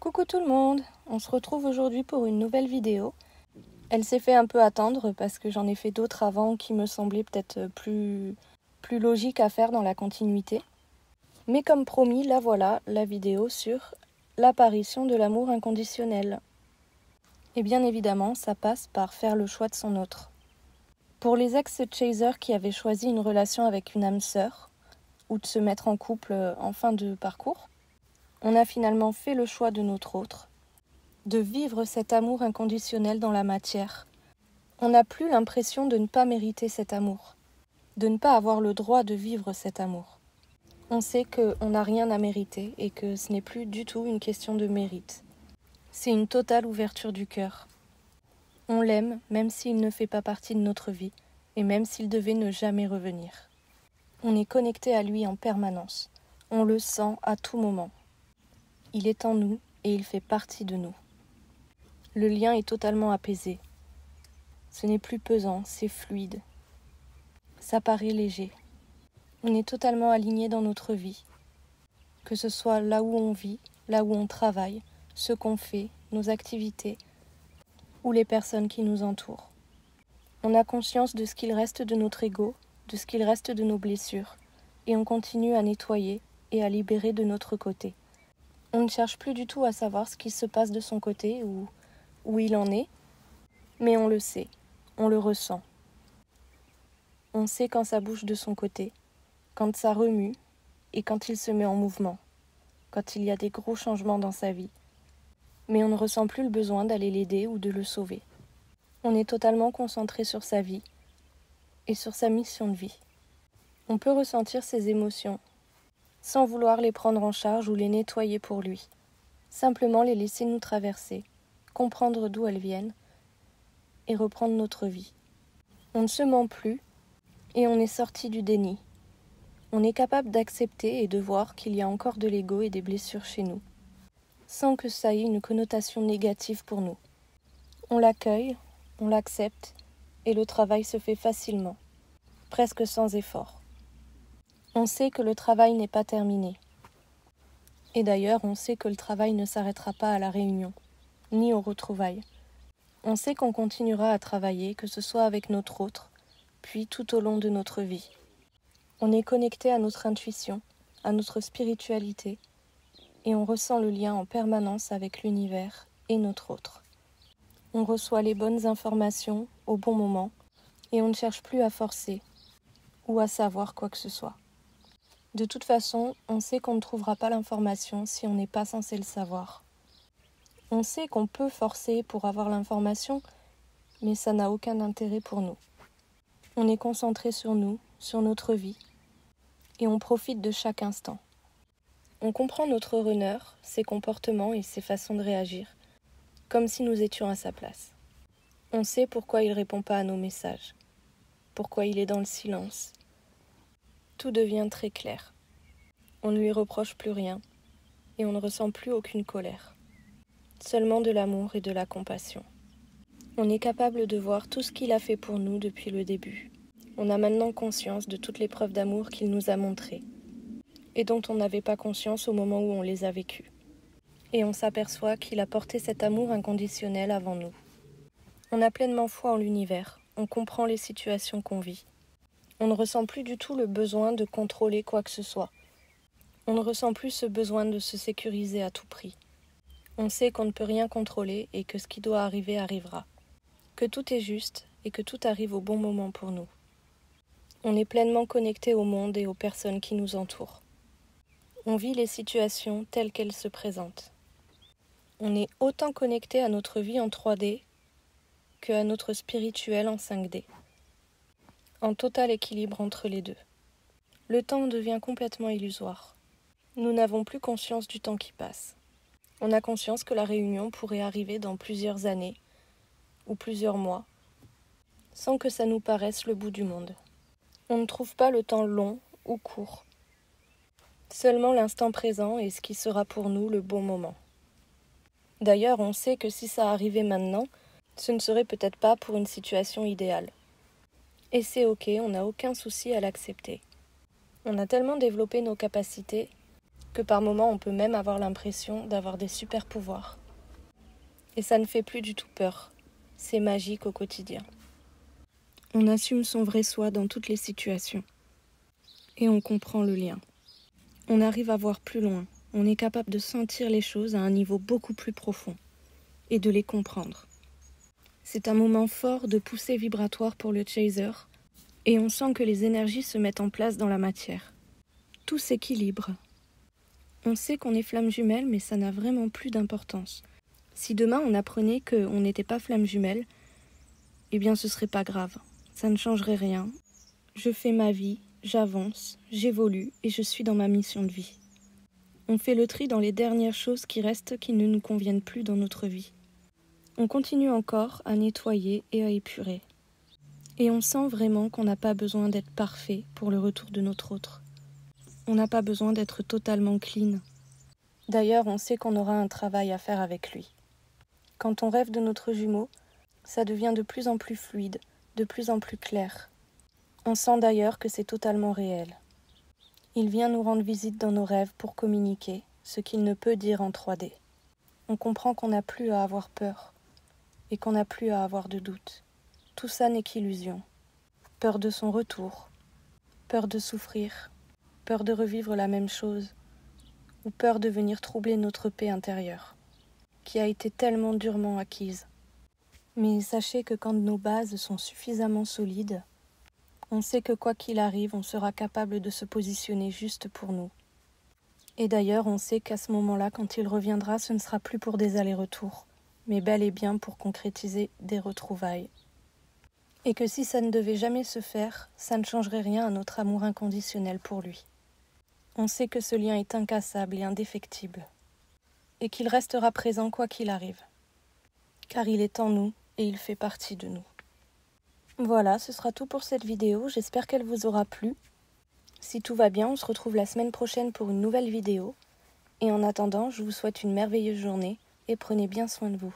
Coucou tout le monde, on se retrouve aujourd'hui pour une nouvelle vidéo. Elle s'est fait un peu attendre parce que j'en ai fait d'autres avant qui me semblaient peut-être plus logiques à faire dans la continuité. Mais comme promis, la voilà, la vidéo sur l'apparition de l'amour inconditionnel. Et bien évidemment, ça passe par faire le choix de son autre. Pour les ex-chasers qui avaient choisi une relation avec une âme sœur, ou de se mettre en couple en fin de parcours, on a finalement fait le choix de notre autre, de vivre cet amour inconditionnel dans la matière. On n'a plus l'impression de ne pas mériter cet amour, de ne pas avoir le droit de vivre cet amour. On sait qu'on n'a rien à mériter et que ce n'est plus du tout une question de mérite. C'est une totale ouverture du cœur. On l'aime même s'il ne fait pas partie de notre vie et même s'il devait ne jamais revenir. On est connecté à lui en permanence. On le sent à tout moment. Il est en nous et il fait partie de nous. Le lien est totalement apaisé. Ce n'est plus pesant, c'est fluide. Ça paraît léger. On est totalement aligné dans notre vie. Que ce soit là où on vit, là où on travaille, ce qu'on fait, nos activités, ou les personnes qui nous entourent. On a conscience de ce qu'il reste de notre ego, de ce qu'il reste de nos blessures, et on continue à nettoyer et à libérer de notre côté. On ne cherche plus du tout à savoir ce qui se passe de son côté ou où il en est, mais on le sait, on le ressent. On sait quand ça bouge de son côté, quand ça remue et quand il se met en mouvement, quand il y a des gros changements dans sa vie. Mais on ne ressent plus le besoin d'aller l'aider ou de le sauver. On est totalement concentré sur sa vie et sur sa mission de vie. On peut ressentir ses émotions sans vouloir les prendre en charge ou les nettoyer pour lui. Simplement les laisser nous traverser, comprendre d'où elles viennent et reprendre notre vie. On ne se ment plus et on est sorti du déni. On est capable d'accepter et de voir qu'il y a encore de l'ego et des blessures chez nous, sans que ça ait une connotation négative pour nous. On l'accueille, on l'accepte et le travail se fait facilement, presque sans effort. On sait que le travail n'est pas terminé. Et d'ailleurs, on sait que le travail ne s'arrêtera pas à la réunion, ni aux retrouvailles. On sait qu'on continuera à travailler, que ce soit avec notre autre, puis tout au long de notre vie. On est connecté à notre intuition, à notre spiritualité, et on ressent le lien en permanence avec l'univers et notre autre. On reçoit les bonnes informations au bon moment, et on ne cherche plus à forcer ou à savoir quoi que ce soit. De toute façon, on sait qu'on ne trouvera pas l'information si on n'est pas censé le savoir. On sait qu'on peut forcer pour avoir l'information, mais ça n'a aucun intérêt pour nous. On est concentré sur nous, sur notre vie, et on profite de chaque instant. On comprend notre runner, ses comportements et ses façons de réagir, comme si nous étions à sa place. On sait pourquoi il ne répond pas à nos messages, pourquoi il est dans le silence. Tout devient très clair. On ne lui reproche plus rien, et on ne ressent plus aucune colère. Seulement de l'amour et de la compassion. On est capable de voir tout ce qu'il a fait pour nous depuis le début. On a maintenant conscience de toutes les preuves d'amour qu'il nous a montrées, et dont on n'avait pas conscience au moment où on les a vécues. Et on s'aperçoit qu'il a porté cet amour inconditionnel avant nous. On a pleinement foi en l'univers, on comprend les situations qu'on vit. On ne ressent plus du tout le besoin de contrôler quoi que ce soit. On ne ressent plus ce besoin de se sécuriser à tout prix. On sait qu'on ne peut rien contrôler et que ce qui doit arriver arrivera. Que tout est juste et que tout arrive au bon moment pour nous. On est pleinement connecté au monde et aux personnes qui nous entourent. On vit les situations telles qu'elles se présentent. On est autant connecté à notre vie en 3D que à notre spirituel en 5D. En total équilibre entre les deux. Le temps devient complètement illusoire. Nous n'avons plus conscience du temps qui passe. On a conscience que la réunion pourrait arriver dans plusieurs années ou plusieurs mois, sans que ça nous paraisse le bout du monde. On ne trouve pas le temps long ou court, seulement l'instant présent et ce qui sera pour nous le bon moment. D'ailleurs, on sait que si ça arrivait maintenant, ce ne serait peut-être pas pour une situation idéale. Et c'est ok, on n'a aucun souci à l'accepter. On a tellement développé nos capacités que par moments on peut même avoir l'impression d'avoir des super pouvoirs. Et ça ne fait plus du tout peur, c'est magique au quotidien. On assume son vrai soi dans toutes les situations. Et on comprend le lien. On arrive à voir plus loin, on est capable de sentir les choses à un niveau beaucoup plus profond et de les comprendre. C'est un moment fort de poussée vibratoire pour le chaser et on sent que les énergies se mettent en place dans la matière. Tout s'équilibre. On sait qu'on est flamme jumelle, mais ça n'a vraiment plus d'importance. Si demain on apprenait qu'on n'était pas flamme jumelle, eh bien ce serait pas grave. Ça ne changerait rien. Je fais ma vie, j'avance, j'évolue et je suis dans ma mission de vie. On fait le tri dans les dernières choses qui restent qui ne nous conviennent plus dans notre vie. On continue encore à nettoyer et à épurer. Et on sent vraiment qu'on n'a pas besoin d'être parfait pour le retour de notre autre. On n'a pas besoin d'être totalement clean. D'ailleurs, on sait qu'on aura un travail à faire avec lui. Quand on rêve de notre jumeau, ça devient de plus en plus fluide, de plus en plus clair. On sent d'ailleurs que c'est totalement réel. Il vient nous rendre visite dans nos rêves pour communiquer, ce qu'il ne peut dire en 3D. On comprend qu'on n'a plus à avoir peur et qu'on n'a plus à avoir de doute. Tout ça n'est qu'illusion. Peur de son retour, peur de souffrir, peur de revivre la même chose, ou peur de venir troubler notre paix intérieure, qui a été tellement durement acquise. Mais sachez que quand nos bases sont suffisamment solides, on sait que quoi qu'il arrive, on sera capable de se positionner juste pour nous. Et d'ailleurs, on sait qu'à ce moment-là, quand il reviendra, ce ne sera plus pour des allers-retours, mais bel et bien pour concrétiser des retrouvailles. Et que si ça ne devait jamais se faire, ça ne changerait rien à notre amour inconditionnel pour lui. On sait que ce lien est incassable et indéfectible, et qu'il restera présent quoi qu'il arrive, car il est en nous et il fait partie de nous. Voilà, ce sera tout pour cette vidéo, j'espère qu'elle vous aura plu. Si tout va bien, on se retrouve la semaine prochaine pour une nouvelle vidéo, et en attendant, je vous souhaite une merveilleuse journée, et prenez bien soin de vous.